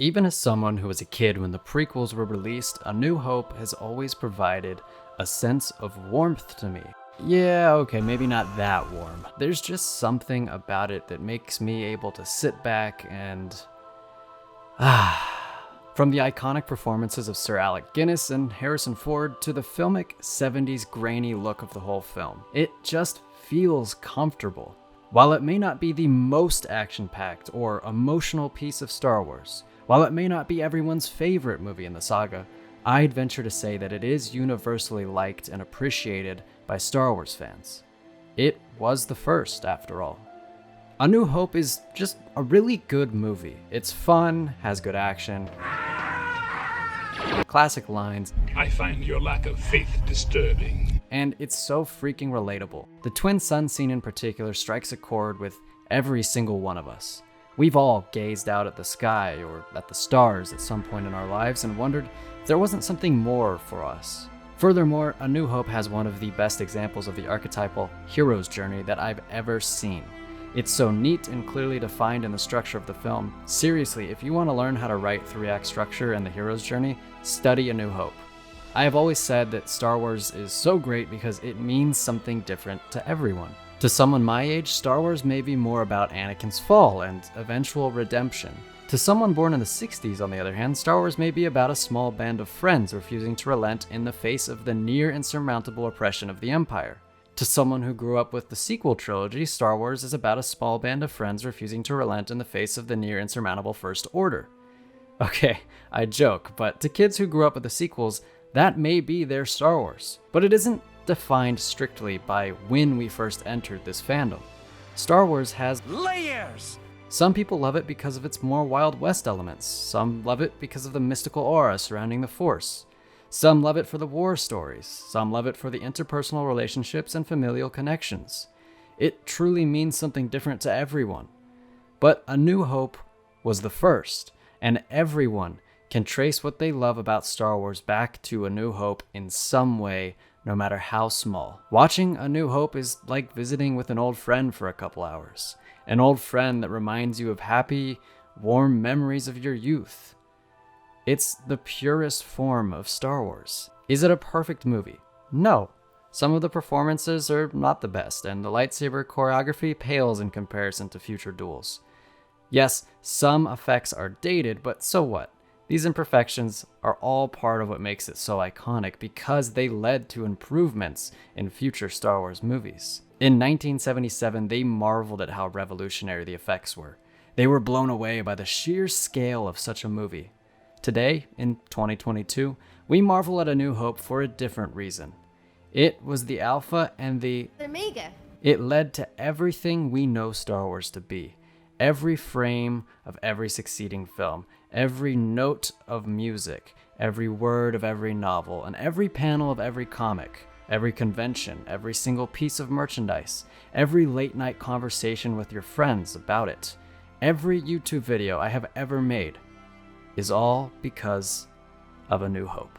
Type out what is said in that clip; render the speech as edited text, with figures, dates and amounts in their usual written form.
Even as someone who was a kid when the prequels were released, A New Hope has always provided a sense of warmth to me. Yeah, okay, maybe not that warm. There's just something about it that makes me able to sit back and... From the iconic performances of Sir Alec Guinness and Harrison Ford to the filmic 70s grainy look of the whole film, it just feels comfortable. While it may not be the most action-packed or emotional piece of Star Wars, while it may not be everyone's favorite movie in the saga, I'd venture to say that it is universally liked and appreciated by Star Wars fans. It was the first, after all. A New Hope is just a really good movie. It's fun, has good action, classic lines, I find your lack of faith disturbing. And it's so freaking relatable. The twin sun scene in particular strikes a chord with every single one of us. We've all gazed out at the sky or at the stars at some point in our lives and wondered if there wasn't something more for us. Furthermore, A New Hope has one of the best examples of the archetypal hero's journey that I've ever seen. It's so neat and clearly defined in the structure of the film. Seriously, if you want to learn how to write 3-act structure and the hero's journey, study A New Hope. I have always said that Star Wars is so great because it means something different to everyone. To someone my age, Star Wars may be more about Anakin's fall and eventual redemption. To someone born in the 60s, on the other hand, Star Wars may be about a small band of friends refusing to relent in the face of the near insurmountable oppression of the Empire. To someone who grew up with the sequel trilogy, Star Wars is about a small band of friends refusing to relent in the face of the near insurmountable First Order. Okay, I joke, but to kids who grew up with the sequels, that may be their Star Wars. But it isn't defined strictly by when we first entered this fandom. Star Wars has layers! Some people love it because of its more Wild West elements. Some love it because of the mystical aura surrounding the Force. Some love it for the war stories. Some love it for the interpersonal relationships and familial connections. It truly means something different to everyone. But A New Hope was the first, and everyone can trace what they love about Star Wars back to A New Hope in some way, no matter how small. Watching A New Hope is like visiting with an old friend for a couple hours. An old friend that reminds you of happy, warm memories of your youth. It's the purest form of Star Wars. Is it a perfect movie? No. Some of the performances are not the best, and the lightsaber choreography pales in comparison to future duels. Yes, some effects are dated, but so what? These imperfections are all part of what makes it so iconic because they led to improvements in future Star Wars movies. In 1977, they marveled at how revolutionary the effects were. They were blown away by the sheer scale of such a movie. Today, in 2022, we marvel at A New Hope for a different reason. It was the alpha and the omega. It led to everything we know Star Wars to be. Every frame of every succeeding film, every note of music, every word of every novel, and every panel of every comic, every convention, every single piece of merchandise, every late-night conversation with your friends about it, every YouTube video I have ever made, is all because of A New Hope.